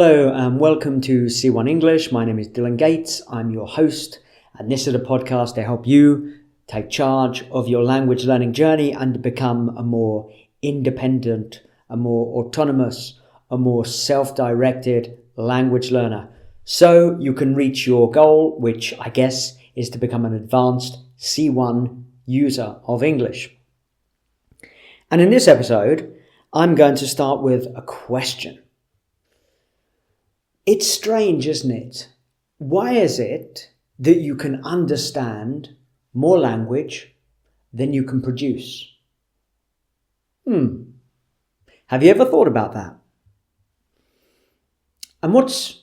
Hello and welcome to C1 English. My name is Dylan Gates. I'm your host, and this is a podcast to help you take charge of your language learning journey and become a more independent, a more autonomous, a more self-directed language learner, so you can reach your goal, which I guess is to become an advanced C1 user of English. And in this episode, I'm going to start with a question. It's strange, isn't it? Why is it that you can understand more language than you can produce? Have you ever thought about that? And what's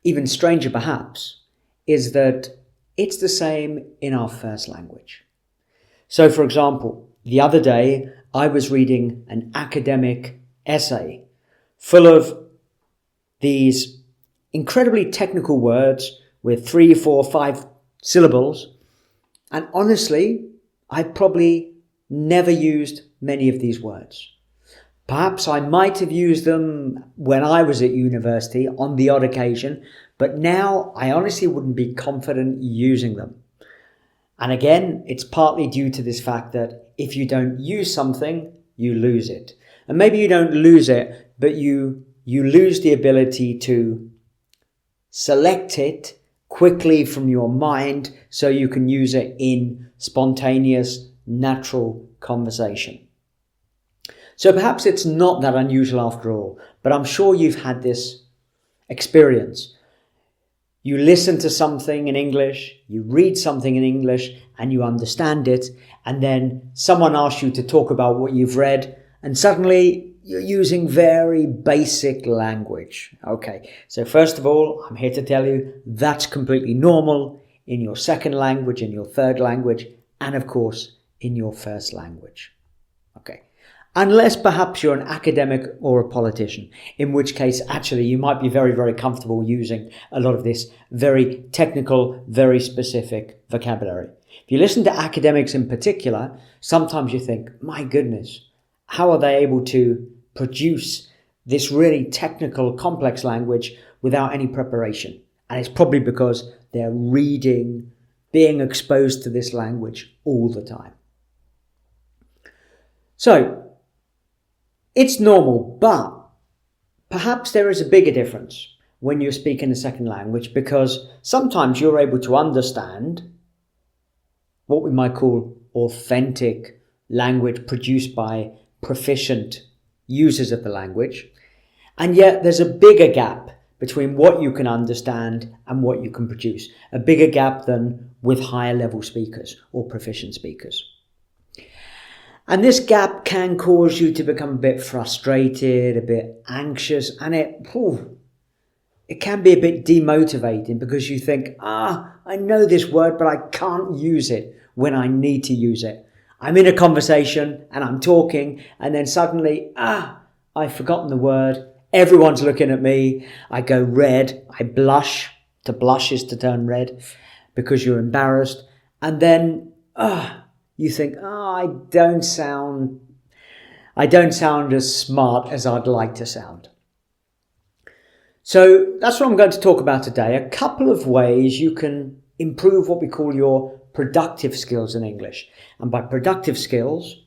even stranger perhaps is that it's the same in our first language. So for example, the other day I was reading an academic essay full of these incredibly technical words with 3, 4, 5 syllables. And honestly, I probably never used many of these words. Perhaps I might have used them when I was at university on the odd occasion, but now I honestly wouldn't be confident using them. And again, it's partly due to this fact that if you don't use something, you lose it. And maybe you don't lose it, but you lose the ability to select it quickly from your mind so you can use it in spontaneous, natural conversation. So perhaps it's not that unusual after all, but I'm sure you've had this experience. You listen to something in English, you read something in English, and you understand it, and then someone asks you to talk about what you've read, and suddenly you're using very basic language. Okay, so first of all, I'm here to tell you that's completely normal in your second language, in your third language, and of course, in your first language. Okay, unless perhaps you're an academic or a politician, in which case actually you might be very, very comfortable using a lot of this very technical, very specific vocabulary. If you listen to academics in particular, sometimes you think, my goodness, how are they able to produce this really technical, complex language without any preparation? And it's probably because they're reading, being exposed to this language all the time. So, it's normal, but perhaps there is a bigger difference when you're speaking a second language, because sometimes you're able to understand what we might call authentic language produced by proficient users of the language, and yet there's a bigger gap between what you can understand and what you can produce, a bigger gap than with higher level speakers or proficient speakers. And this gap can cause you to become a bit frustrated, a bit anxious, and it can be a bit demotivating because you think, I know this word, but I can't use it when I need to use it. I'm in a conversation and I'm talking, and then suddenly, I've forgotten the word. Everyone's looking at me. I go red. I blush. To blush is to turn red because you're embarrassed. And then, you think, I don't sound as smart as I'd like to sound. So that's what I'm going to talk about today. A couple of ways you can improve what we call your productive skills in English. And by productive skills,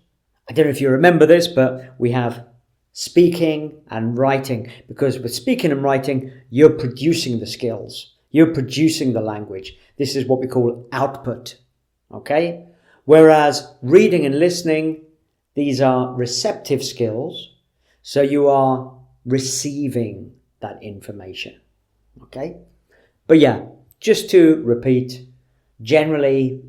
I don't know if you remember this, but we have speaking and writing, because with speaking and writing, you're producing the skills. You're producing the language. This is what we call output. Okay? Whereas reading and listening, these are receptive skills. So you are receiving that information. Okay? But yeah, just to repeat, generally,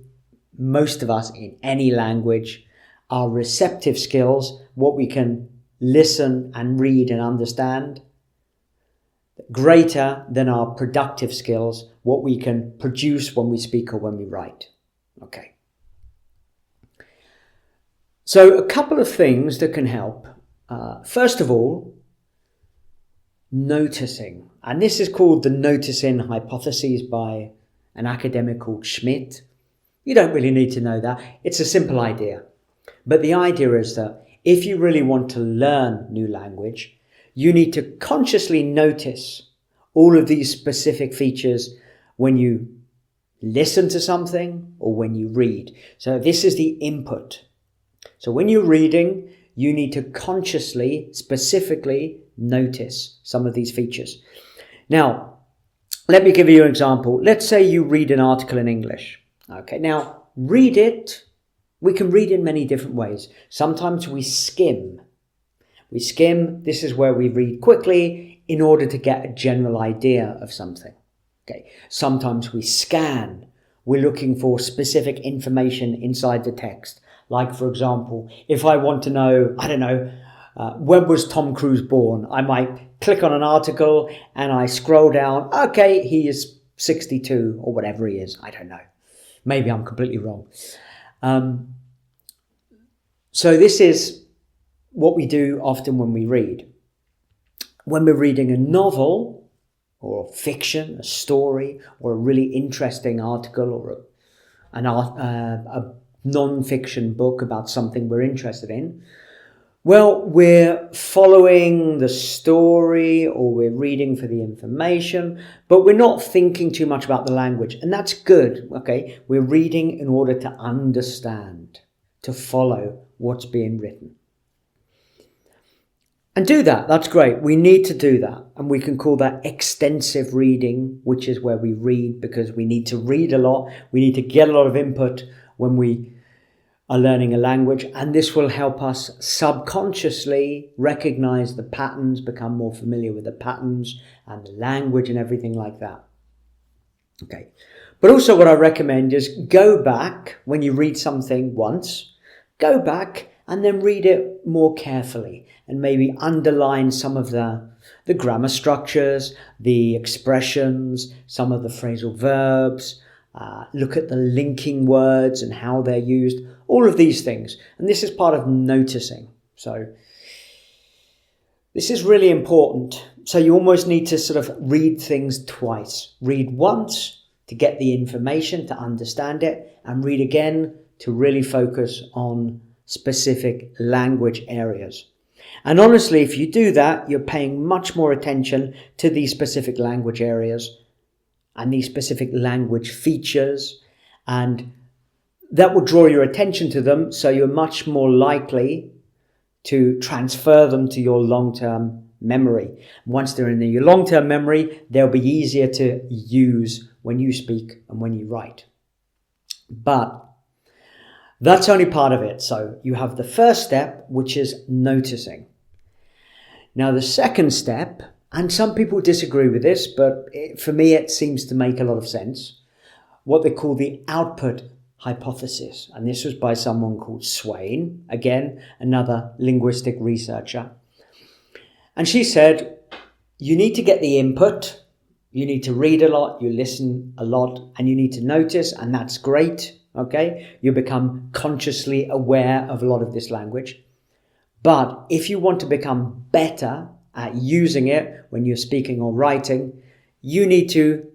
most of us in any language are receptive skills, what we can listen and read and understand, greater than our productive skills, what we can produce when we speak or when we write. Okay. So a couple of things that can help. First of all, noticing. And this is called the noticing hypothesis by an academic called Schmidt. You don't really need to know that. It's a simple idea. But the idea is that if you really want to learn new language, you need to consciously notice all of these specific features when you listen to something or when you read. So this is the input. So when you're reading, you need to consciously, specifically notice some of these features. Now, let me give you an example. Let's say you read an article in English. Okay, now read it. We can read in many different ways. Sometimes we skim. We skim. This is where we read quickly in order to get a general idea of something. Okay. Sometimes we scan. We're looking for specific information inside the text. Like, for example, if I want to know, I don't know, when was Tom Cruise born? I might click on an article and I scroll down. Okay, he is 62 or whatever he is. I don't know. Maybe I'm completely wrong. So this is what we do often when we read. When we're reading a novel or fiction, a story, or a really interesting article or a non-fiction book about something we're interested in, well, we're following the story or we're reading for the information, but we're not thinking too much about the language. And that's good, okay? We're reading in order to understand, to follow what's being written. And do that. That's great. We need to do that. And we can call that extensive reading, which is where we read because we need to read a lot. We need to get a lot of input when we are learning a language. And this will help us subconsciously recognize the patterns, become more familiar with the patterns and the language and everything like that. Okay. But also what I recommend is go back when you read something once, go back and then read it more carefully and maybe underline some of the grammar structures, the expressions, some of the phrasal verbs, look at the linking words and how they're used, all of these things. And this is part of noticing. So this is really important. So you almost need to sort of read things twice. Read once to get the information, to understand it, and read again to really focus on specific language areas. And honestly, if you do that, you're paying much more attention to these specific language areas and these specific language features, and that will draw your attention to them, so you're much more likely to transfer them to your long-term memory. Once they're in your long-term memory, they'll be easier to use when you speak and when you write. But that's only part of it. So you have the first step, which is noticing. Now the second step, and some people disagree with this, but for me it seems to make a lot of sense, what they call the output hypothesis. And this was by someone called Swain, again, another linguistic researcher. And she said, you need to get the input, you need to read a lot, you listen a lot, and you need to notice, and that's great. Okay, you become consciously aware of a lot of this language. But if you want to become better at using it when you're speaking or writing, you need to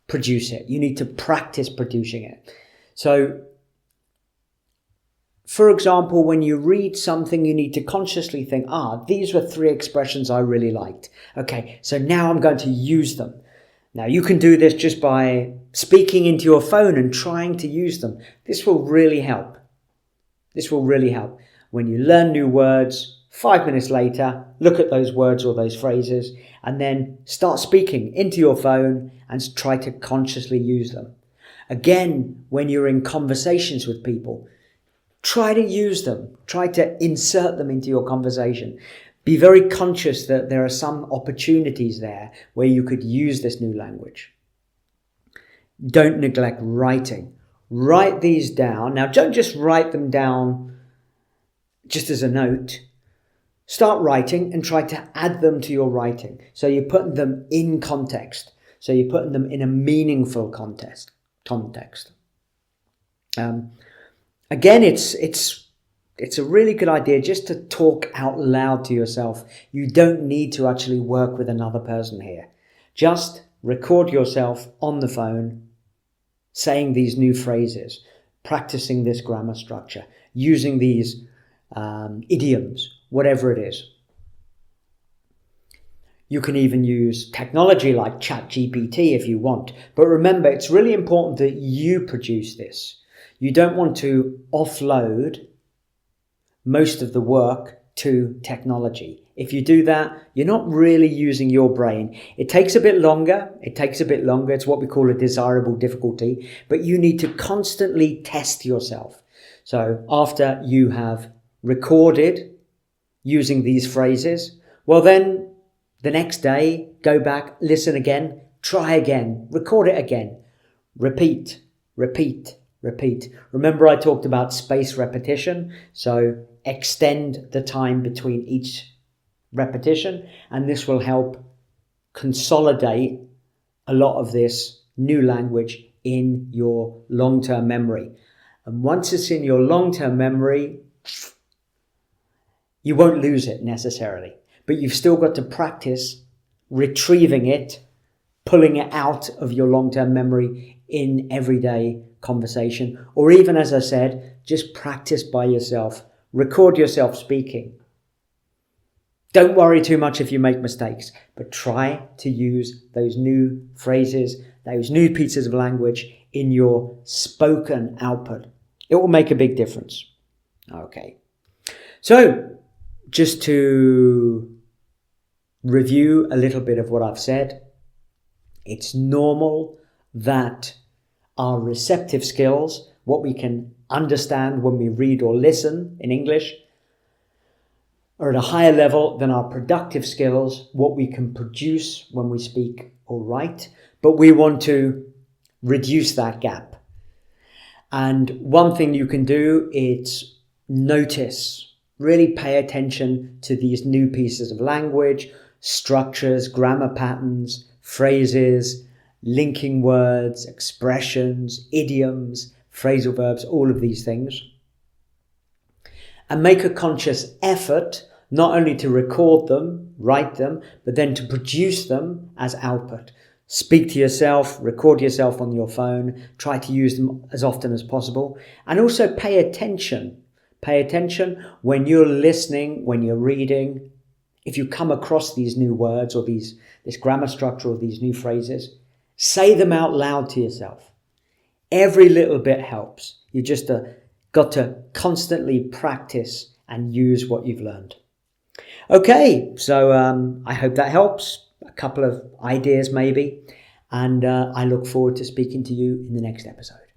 produce it. You need to practice producing it. So, for example, when you read something, you need to consciously think, these were 3 expressions I really liked. Okay, so now I'm going to use them. Now, you can do this just by speaking into your phone and trying to use them. This will really help. This will really help. When you learn new words, 5 minutes later, look at those words or those phrases and then start speaking into your phone and try to consciously use them. Again, when you're in conversations with people, try to use them. Try to insert them into your conversation. Be very conscious that there are some opportunities there where you could use this new language. Don't neglect writing. Write these down. Now, don't just write them down just as a note. Start writing and try to add them to your writing. So you're putting them in context. So you're putting them in a meaningful context. Again, it's a really good idea just to talk out loud to yourself. You don't need to actually work with another person here. Just record yourself on the phone, saying these new phrases, practicing this grammar structure, using these idioms, whatever it is. You can even use technology like ChatGPT if you want. But remember, it's really important that you produce this. You don't want to offload most of the work to technology. If you do that, you're not really using your brain. It takes a bit longer. It's what we call a desirable difficulty, but you need to constantly test yourself. So after you have recorded using these phrases, well then the next day, go back, listen again, try again, record it again, repeat, repeat, repeat. Remember I talked about spaced repetition, so extend the time between each repetition, and this will help consolidate a lot of this new language in your long-term memory. And once it's in your long-term memory, you won't lose it necessarily, but you've still got to practice retrieving it, pulling it out of your long-term memory in everyday conversation, or even, as I said, just practice by yourself. Record yourself speaking. Don't worry too much if you make mistakes, but try to use those new phrases, those new pieces of language in your spoken output. It will make a big difference. Okay. So, just to review a little bit of what I've said, it's normal that our receptive skills, what we can understand when we read or listen in English, are at a higher level than our productive skills, what we can produce when we speak or write. But we want to reduce that gap. And one thing you can do is notice, really pay attention to these new pieces of language, structures, grammar patterns, phrases, linking words, expressions, idioms, phrasal verbs, all of these things. And make a conscious effort not only to record them, write them, but then to produce them as output. Speak to yourself, record yourself on your phone, try to use them as often as possible. And also pay attention. Pay attention when you're listening, when you're reading. If you come across these new words or this grammar structure or these new phrases, say them out loud to yourself. Every little bit helps. You just got to constantly practice and use what you've learned. Okay, so I hope that helps. A couple of ideas maybe. And I look forward to speaking to you in the next episode.